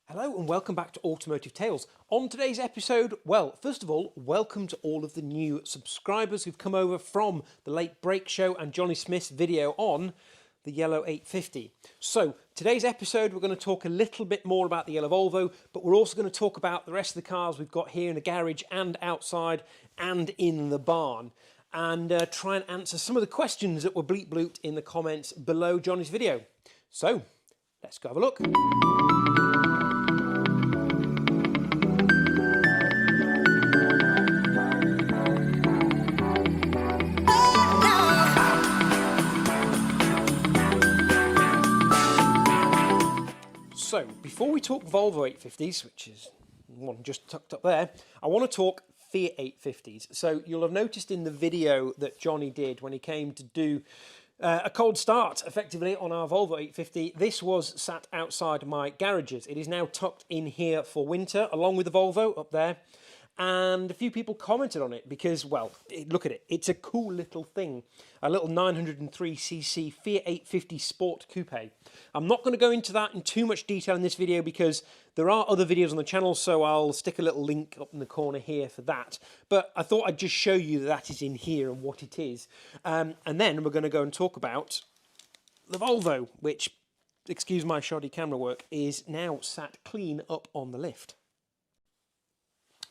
Hello and welcome back to Automotive Tales. On today's episode, well, first of all, welcome to all of the new subscribers who've come over from the Late Break Show and Johnny Smith's video on the yellow 850. So today's episode, we're going to talk a little bit more about the yellow Volvo, but we're also going to talk about the rest of the cars we've got here in the garage and outside and in the barn, and try and answer some of the questions that were bleep blooped in the comments below Johnny's video. So let's go have a look. So, before we talk Volvo 850s, which is one just tucked up there, I want to talk Fiat 850s. So, you'll have noticed in the video that Johnny did when he came to do a cold start, effectively, on our Volvo 850, this was sat outside my garages. It is now tucked in here for winter, along with the Volvo up there. And a few people commented on it because, well, look at it. It's a cool little thing. A little 903cc Fiat 850 Sport Coupe. I'm not going to go into that in too much detail in this video because there are other videos on the channel, so I'll stick a little link up in the corner here for that. But I thought I'd just show you that is in here and what it is. And then we're going to go and talk about the Volvo, which, excuse my shoddy camera work, is now sat clean up on the lift.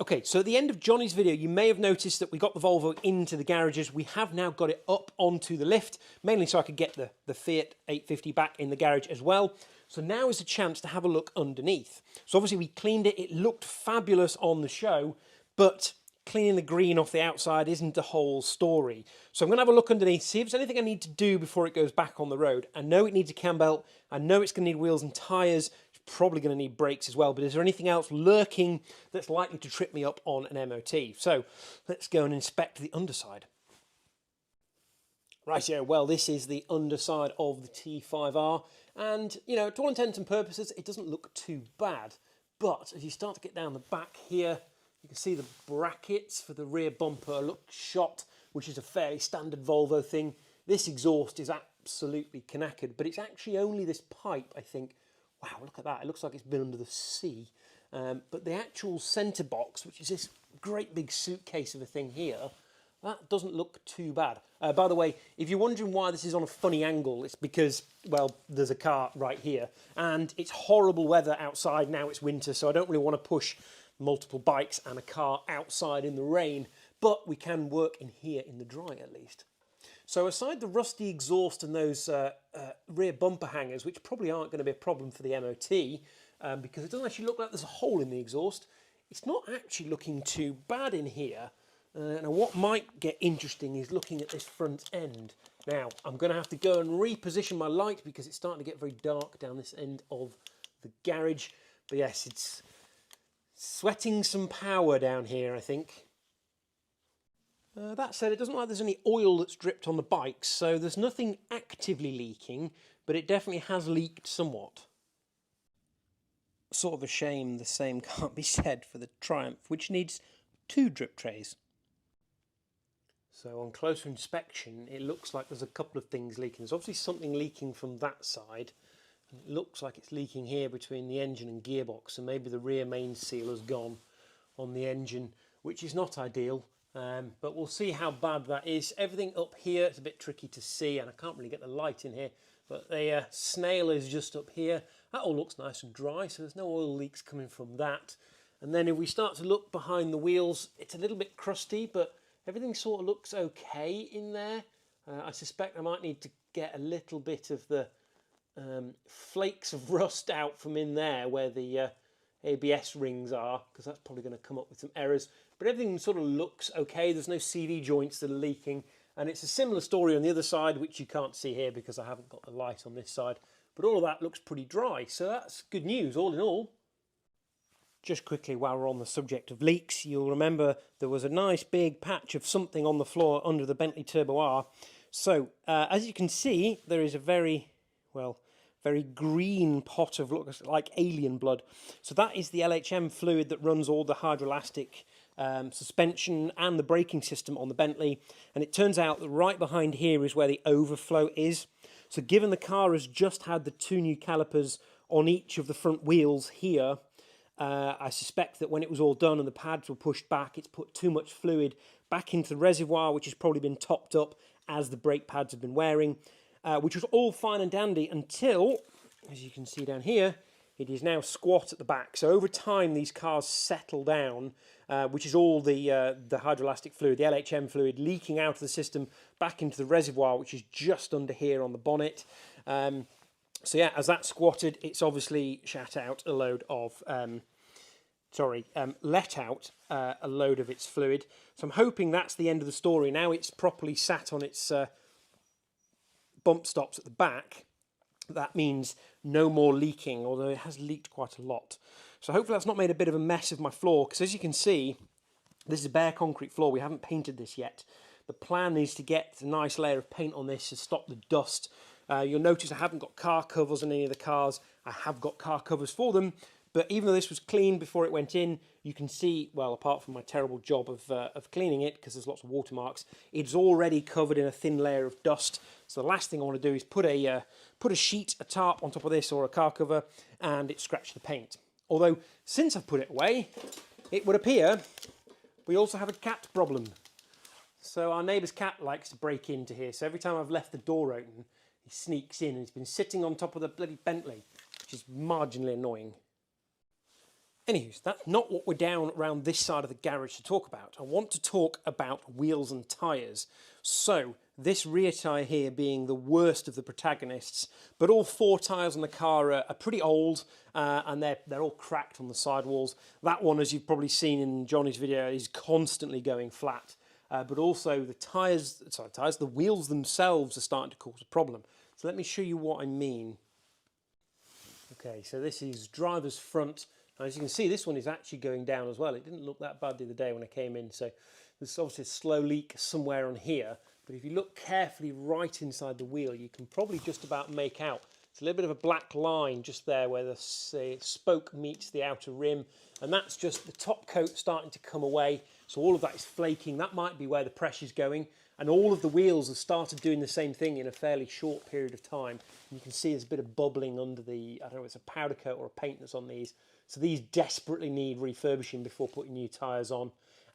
Okay, so at the end of Johnny's video, you may have noticed that we got the Volvo into the garages. We have now got it up onto the lift, mainly so I could get the Fiat 850 back in the garage as well. So now is a chance to have a look underneath. So obviously we cleaned it. It looked fabulous on the show, but cleaning the green off the outside isn't the whole story. So I'm going to have a look underneath, see if there's anything I need to do before it goes back on the road. I know it needs a cam belt. I know it's going to need wheels and tyres. Probably going to need brakes as well, but is there anything else lurking that's likely to trip me up on an MOT? So let's go and inspect the underside. Right, yeah, well, this is the underside of the T5R, and, you know, to all intents and purposes, it doesn't look too bad. But as you start to get down the back here, you can see the brackets for the rear bumper look shot, which is a fairly standard Volvo thing. This exhaust is absolutely knackered, but it's actually only this pipe, I think. Wow, look at that. It looks like it's been under the sea. But the actual centre box, which is this great big suitcase of a thing here, that doesn't look too bad. By the way, if you're wondering why this is on a funny angle, it's because, well, there's a car right here. And it's horrible weather outside. Now it's winter, so I don't really want to push multiple bikes and a car outside in the rain. But we can work in here in the dry at least. So aside the rusty exhaust and those rear bumper hangers, which probably aren't going to be a problem for the MOT, because it doesn't actually look like there's a hole in the exhaust, it's not actually looking too bad in here. Now what might get interesting is looking at this front end. Now I'm going to have to go and reposition my light because it's starting to get very dark down this end of the garage. But yes, it's sweating some power down here, I think. That said, it doesn't look like there's any oil that's dripped on the bikes, so there's nothing actively leaking, but it definitely has leaked somewhat. Sort of a shame the same can't be said for the Triumph, which needs 2 drip trays. So on closer inspection, it looks like there's a couple of things leaking. There's obviously something leaking from that side, and it looks like it's leaking here between the engine and gearbox, so maybe the rear main seal has gone on the engine, which is not ideal. But we'll see how bad that is. Everything up here is a bit tricky to see, and I can't really get the light in here, but the snail is just up here. That all looks nice and dry, so there's no oil leaks coming from that. And then if we start to look behind the wheels, it's a little bit crusty, but everything sort of looks okay in there. I suspect I might need to get a little bit of the flakes of rust out from in there where the ABS rings are, because that's probably going to come up with some errors. But everything sort of looks okay. There's no CV joints that are leaking. And it's a similar story on the other side, which you can't see here because I haven't got the light on this side. But all of that looks pretty dry. So that's good news, all in all. Just quickly, while we're on the subject of leaks, you'll remember there was a nice big patch of something on the floor under the Bentley Turbo R. So, as you can see, there is a very green pot of looks like alien blood. So that is the LHM fluid that runs all the hydroelastic suspension and the braking system on the Bentley. And it turns out that right behind here is where the overflow is. So given the car has just had the 2 new calipers on each of the front wheels here. I suspect that when it was all done and the pads were pushed back, it's put too much fluid back into the reservoir, which has probably been topped up as the brake pads have been wearing, which was all fine and dandy until, as you can see down here, it is now squat at the back. So over time, these cars settle down, which is all the hydroelastic fluid, the LHM fluid, leaking out of the system back into the reservoir, which is just under here on the bonnet. So yeah, as that squatted, it's obviously shat out a load of, let out a load of its fluid. So I'm hoping that's the end of the story. Now it's properly sat on its bump stops at the back. That means no more leaking, although it has leaked quite a lot. So hopefully that's not made a bit of a mess of my floor, because as you can see, this is a bare concrete floor. We haven't painted this yet. The plan is to get a nice layer of paint on this to stop the dust. You'll notice I haven't got car covers on any of the cars. I have got car covers for them, but even though this was clean before it went in, you can see, well, apart from my terrible job of cleaning it, because there's lots of watermarks, it's already covered in a thin layer of dust. So the last thing I want to do is put a sheet, a tarp on top of this, or a car cover, and it scratched the paint. Although, since I've put it away, it would appear we also have a cat problem. So our neighbour's cat likes to break into here, so every time I've left the door open, he sneaks in, and he's been sitting on top of the bloody Bentley, which is marginally annoying. Anywho, that's not what we're down around this side of the garage to talk about. I want to talk about wheels and tyres. So, this rear tyre here being the worst of the protagonists, but all four tyres on the car are pretty old, and they're all cracked on the sidewalls. That one, as you've probably seen in Johnny's video, is constantly going flat. But also the wheels themselves are starting to cause a problem. So let me show you what I mean. Okay, so this is driver's front. As you can see, this one is actually going down as well. It didn't look that bad the other day when I came in. So there's obviously a slow leak somewhere on here. But if you look carefully right inside the wheel, you can probably just about make out. It's a little bit of a black line just there where the spoke meets the outer rim. And that's just the top coat starting to come away. So all of that is flaking. That might be where the pressure's going. And all of the wheels have started doing the same thing in a fairly short period of time. You can see there's a bit of bubbling under the, I don't know if it's a powder coat or a paint that's on these. So these desperately need refurbishing before putting new tyres on.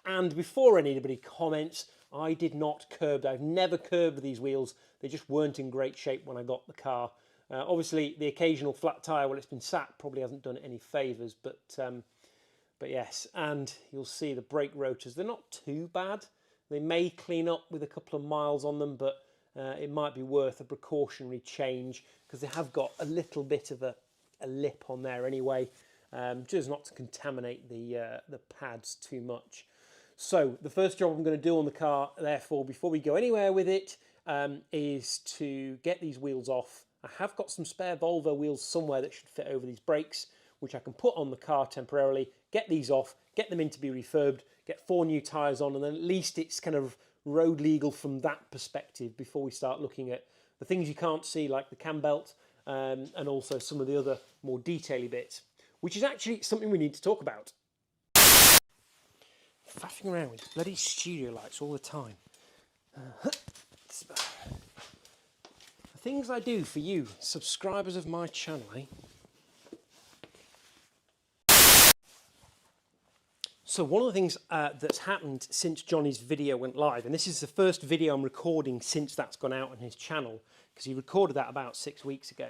And before anybody comments, I did not curb. I've never curbed these wheels. They just weren't in great shape when I got the car. Obviously, the occasional flat tyre, well, it's been sat, probably hasn't done it any favours. But yes, and you'll see the brake rotors. They're not too bad. They may clean up with a couple of miles on them, but it might be worth a precautionary change because they have got a little bit of a lip on there anyway. Just not to contaminate the pads too much. So the first job I'm going to do on the car, therefore, before we go anywhere with it, is to get these wheels off. I have got some spare Volvo wheels somewhere that should fit over these brakes, which I can put on the car temporarily, get these off, get them in to be refurbed, get 4 new tyres on, and then at least it's kind of road legal from that perspective before we start looking at the things you can't see, like the cam belt, and also some of the other more detail-y bits, which is actually something we need to talk about. Faffing around with bloody studio lights all the time. The things I do for you, subscribers of my channel, eh? So one of the things that's happened since Johnny's video went live, and this is the first video I'm recording since that's gone out on his channel, because he recorded that about 6 weeks ago,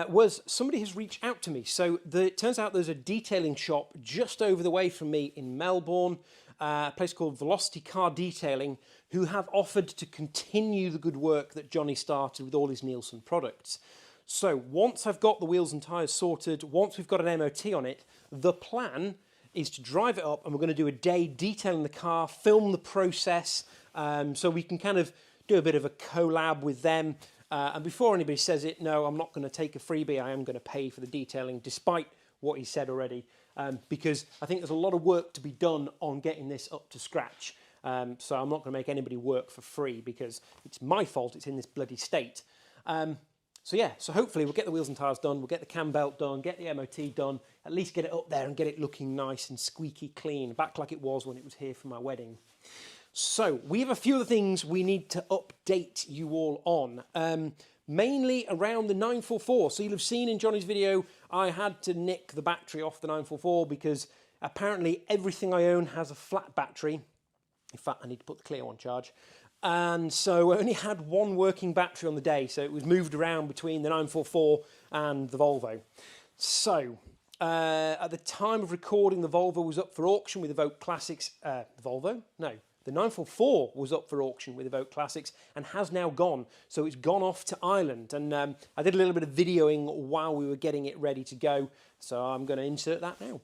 was somebody has reached out to me. So it turns out there's a detailing shop just over the way from me in Melbourne, a place called Velocity Car Detailing, who have offered to continue the good work that Johnny started with all his Nielsen products. So once I've got the wheels and tyres sorted, once we've got an MOT on it, the plan is to drive it up, and we're going to do a day detailing the car, film the process, so we can kind of do a bit of a collab with them. And before anybody says it, no, I'm not going to take a freebie. I am going to pay for the detailing, despite what he said already, because I think there's a lot of work to be done on getting this up to scratch. So I'm not going to make anybody work for free, because it's my fault it's in this bloody state. So yeah, so hopefully we'll get the wheels and tyres done, we'll get the cam belt done, get the MOT done, at least get it up there and get it looking nice and squeaky clean, back like it was when it was here for my wedding. So we have a few of the things we need to update you all on. mainly around the 944. So you'll have seen in Johnny's video, I had to nick the battery off the 944 because apparently everything I own has a flat battery. In fact, I need to put the Clio on charge. And so I only had one working battery on the day, so it was moved around between the 944 and the Volvo. So at the time of recording, the Volvo was up for auction with Evoque Classics. Volvo? No. The 944 was up for auction with Evoque Classics and has now gone. So it's gone off to Ireland. And I did a little bit of videoing while we were getting it ready to go. So I'm going to insert that now.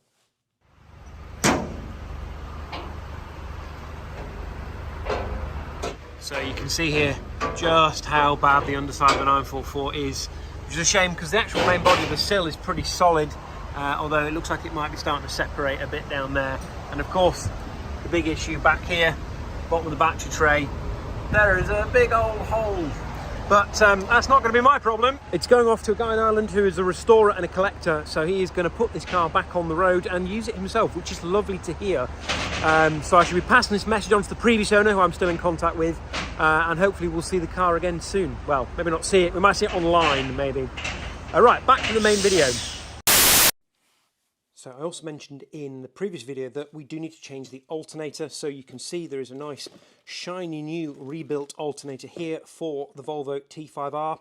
So you can see here just how bad the underside of the 944 is, which is a shame because the actual main body of the sill is pretty solid, although it looks like it might be starting to separate a bit down there. And of course, the big issue back here, bottom of the battery tray, there is a big old hole. But that's not going to be my problem. It's going off to a guy in Ireland who is a restorer and a collector, so he is going to put this car back on the road and use it himself, which is lovely to hear. So I should be passing this message on to the previous owner, who I'm still in contact with, and hopefully we'll see the car again soon. Well, maybe not see it, we might see it online, maybe. All right, back to the main video. So I also mentioned in the previous video that we do need to change the alternator. So you can see there is a nice shiny new rebuilt alternator here for the Volvo T5R.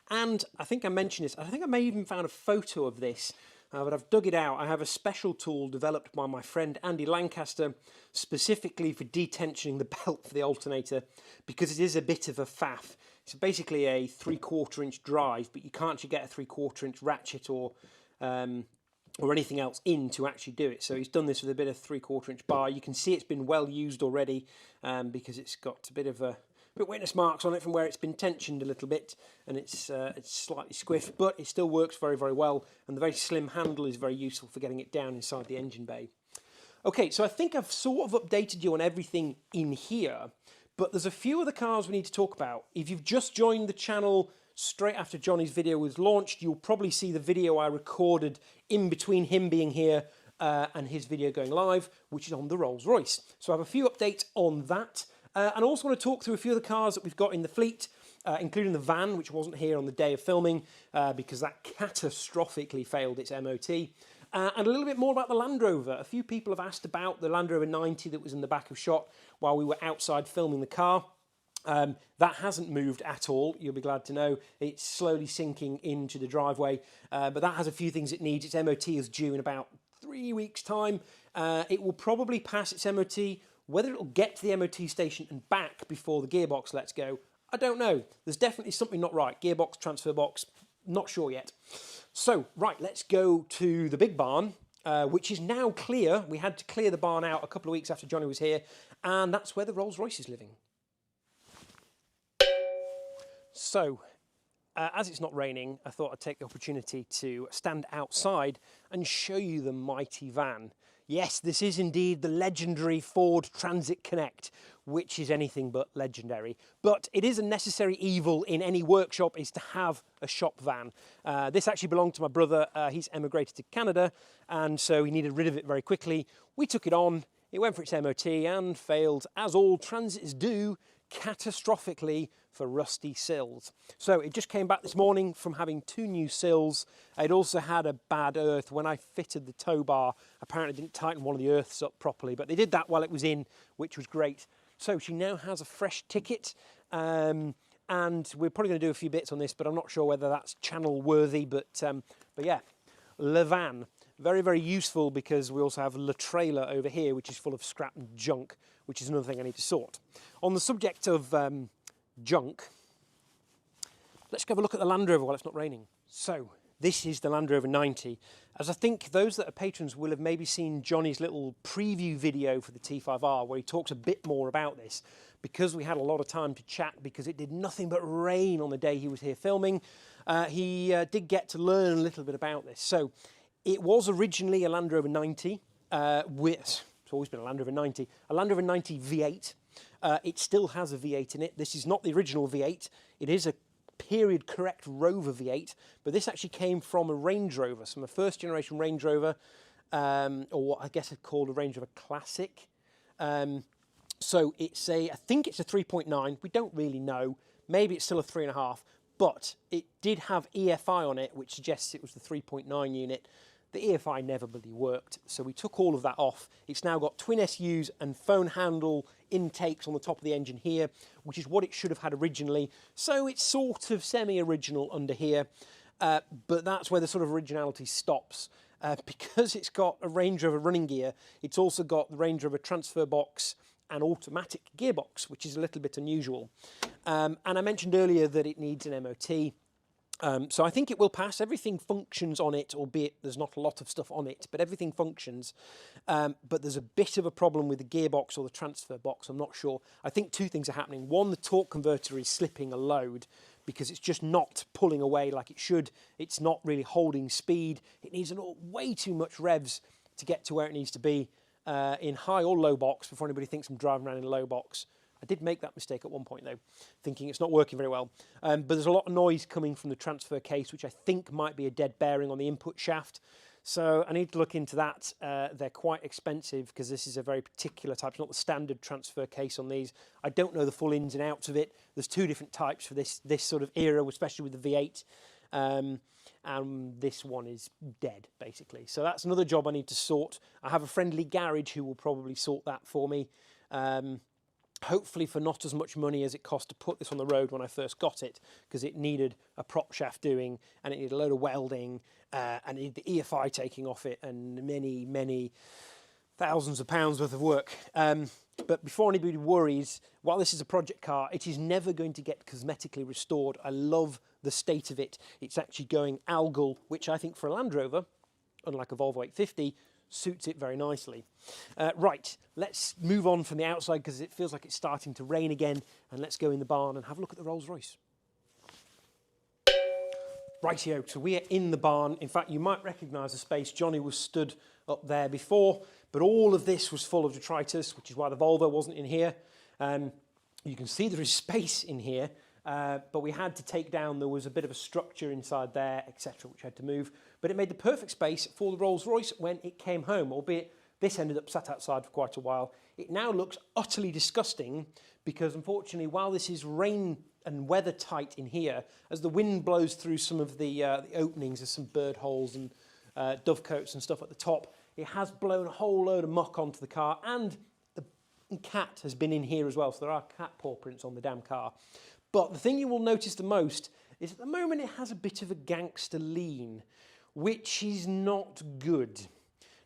And I think I mentioned this, I think I may even found a photo of this, but I've dug it out. I have a special tool developed by my friend Andy Lancaster specifically for detensioning the belt for the alternator, because it is a bit of a faff. It's basically a 3/4 inch drive, but you can't actually get a 3/4 inch ratchet or anything else in to actually do it. So he's done this with a bit of 3/4 inch bar. You can see it's been well used already because it's got a bit of witness marks on it from where it's been tensioned a little bit, and it's slightly squiffed, but it still works very, very well, and the very slim handle is very useful for getting it down inside the engine bay. Okay, so I think I've sort of updated you on everything in here, but there's a few other cars we need to talk about. If you've just joined the channel straight after Johnny's video was launched, you'll probably see the video I recorded in between him being here and his video going live, which is on the Rolls-Royce. So I have a few updates on that. And I also want to talk through a few of the cars that we've got in the fleet, including the van, which wasn't here on the day of filming because that catastrophically failed its MOT. And a little bit more about the Land Rover. A few people have asked about the Land Rover 90 that was in the back of shot while we were outside filming the car. That hasn't moved at all, you'll be glad to know. It's slowly sinking into the driveway, but that has a few things it needs. Its MOT is due in about 3 weeks' time. It will probably pass its MOT. Whether it'll get to the MOT station and back before the gearbox lets go, I don't know. There's definitely something not right. Gearbox, transfer box, not sure yet. So, right, let's go to the big barn, which is now clear. We had to clear the barn out a couple of weeks after Johnny was here, and that's where the Rolls-Royce is living. So, as it's not raining, I thought I'd take the opportunity to stand outside and show you the mighty van. Yes, this is indeed the legendary Ford Transit Connect, which is anything but legendary. But it is a necessary evil in any workshop, is to have a shop van. This actually belonged to my brother. He's emigrated to Canada, and so he needed rid of it very quickly. We took it on, it went for its MOT and failed, as all transits do, catastrophically for rusty sills. So it just came back this morning from having 2 new sills. It also had a bad earth. When I fitted the tow bar, apparently didn't tighten one of the earths up properly, but they did that while it was in, which was great. So she now has a fresh ticket, and we're probably going to do a few bits on this, but I'm not sure whether that's channel worthy, but yeah, Le Van. Very, very useful because we also have Le Trailer over here, which is full of scrap and junk, which is another thing I need to sort. On the subject of junk, let's go have a look at the Land Rover while it's not raining. So, this is the Land Rover 90. As I think those that are patrons will have maybe seen Johnny's little preview video for the T5R where he talks a bit more about this. Because we had a lot of time to chat, because it did nothing but rain on the day he was here filming, he did get to learn a little bit about this. So, it was originally a Land Rover 90, it's always been a Land Rover 90, a Land Rover 90 V8. It still has a V8 in it. This is not the original V8. It is a period correct Rover V8, but this actually came from a Range Rover, from a first generation Range Rover, or what I guess it's called a Range Rover Classic. So it's I think it's a 3.9. We don't really know. Maybe it's still a 3.5. but it did have EFI on it, which suggests it was the 3.9 unit. The EFI never really worked, so we took all of that off. It's now got twin SUs and phone handle intakes on the top of the engine here, which is what it should have had originally. So it's sort of semi-original under here, but that's where the sort of originality stops. Because it's got a Range Rover running gear, it's also got the Range Rover transfer box and automatic gearbox, which is a little bit unusual. And I mentioned earlier that it needs an MOT. So I think it will pass. Everything functions on it, albeit there's not a lot of stuff on it, but everything functions. But there's a bit of a problem with the gearbox or the transfer box, I'm not sure. I think two things are happening. One, the torque converter is slipping a load because it's just not pulling away like it should. It's not really holding speed. It needs way too much revs to get to where it needs to be in high or low box before anybody thinks I'm driving around in low box. I did make that mistake at one point though, thinking it's not working very well. But there's a lot of noise coming from the transfer case, which I think might be a dead bearing on the input shaft. So I need to look into that. They're quite expensive because this is a very particular type. It's not the standard transfer case on these. I don't know the full ins and outs of it. There's two different types for this sort of era, especially with the V8. And this one is dead, basically. So that's another job I need to sort. I have a friendly garage who will probably sort that for me. Hopefully for not as much money as it cost to put this on the road when I first got it, because it needed a prop shaft doing, and it needed a load of welding, and it needed the EFI taking off it, and many, many thousands of pounds worth of work. But before anybody worries, while this is a project car, it is never going to get cosmetically restored. I love the state of it. It's actually going algal, which I think for a Land Rover, unlike a Volvo 850, suits it very nicely. Right, let's move on from the outside because it feels like it's starting to rain again, and let's go in the barn and have a look at the Rolls-Royce. Rightio, so we are in the barn. In fact, you might recognise the space. Johnny was stood up there before, but all of this was full of detritus, which is why the Volvo wasn't in here. You can see there is space in here, but we had to take down, there was a bit of a structure inside there, etc., which I had to move. But it made the perfect space for the Rolls-Royce when it came home, albeit this ended up sat outside for quite a while. It now looks utterly disgusting because, unfortunately, while this is rain and weather tight in here, as the wind blows through some of the openings, there's some bird holes and dovecotes and stuff at the top, it has blown a whole load of muck onto the car, and the cat has been in here as well, so there are cat paw prints on the damn car. But the thing you will notice the most is at the moment it has a bit of a gangster lean, which is not good.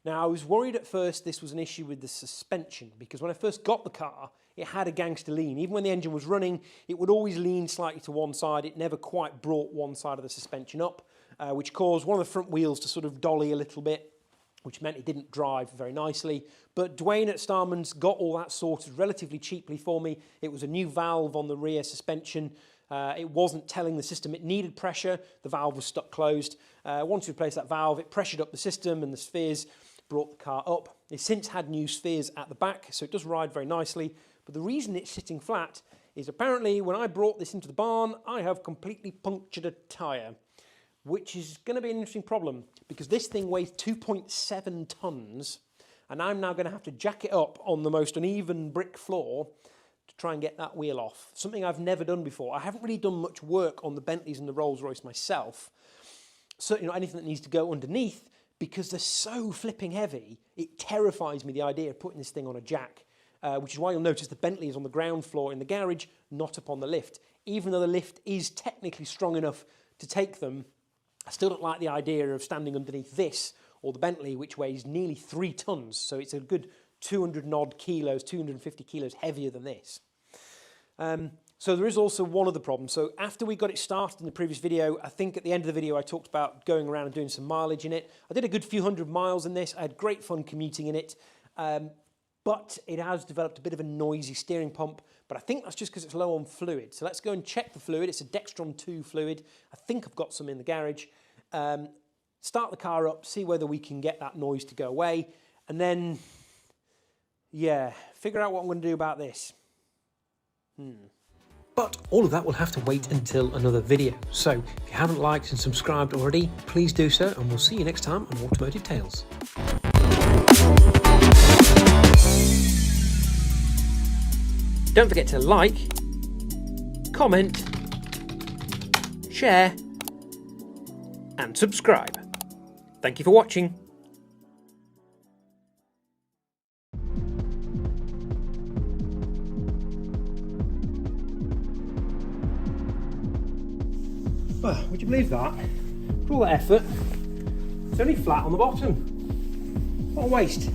Now, I was worried at first this was an issue with the suspension, because when I first got the car, it had a gangster lean. Even when the engine was running, it would always lean slightly to one side. It never quite brought one side of the suspension up, which caused one of the front wheels to sort of dolly a little bit, which meant it didn't drive very nicely. But Dwayne at Starman's got all that sorted relatively cheaply for me. It was a new valve on the rear suspension. It wasn't telling the system it needed pressure. The valve was stuck closed. Once we replaced that valve, it pressured up the system and the spheres brought the car up. It's since had new spheres at the back, so it does ride very nicely. But the reason it's sitting flat is apparently when I brought this into the barn, I have completely punctured a tyre, which is going to be an interesting problem because this thing weighs 2.7 tonnes, and I'm now going to have to jack it up on the most uneven brick floor to try and get that wheel off. Something I've never done before. I haven't really done much work on the Bentleys and the Rolls-Royce myself. Certainly not anything that needs to go underneath, because they're so flipping heavy, it terrifies me, the idea of putting this thing on a jack, which is why you'll notice the Bentley is on the ground floor in the garage, not up on the lift. Even though the lift is technically strong enough to take them, I still don't like the idea of standing underneath this or the Bentley, which weighs nearly 3 tonnes. So it's a good 200 and odd kilos, 250 kilos heavier than this. So there is also one other problem. So after we got it started in the previous video, I think at the end of the video I talked about going around and doing some mileage in it. I did a good few hundred miles in this. I had great fun commuting in it. But it has developed a bit of a noisy steering pump, but I think that's just because it's low on fluid. So let's go and check the fluid. It's a Dextron 2 fluid. I think I've got some in the garage. Start the car up, see whether we can get that noise to go away, and then, yeah, figure out what I'm going to do about this. But all of that will have to wait until another video. So if you haven't liked and subscribed already, please do so, and we'll see you next time on Automotive Tales. Don't forget to like, comment, share and subscribe. Thank you for watching. Well, would you believe that? For all that effort, it's only flat on the bottom. What a waste.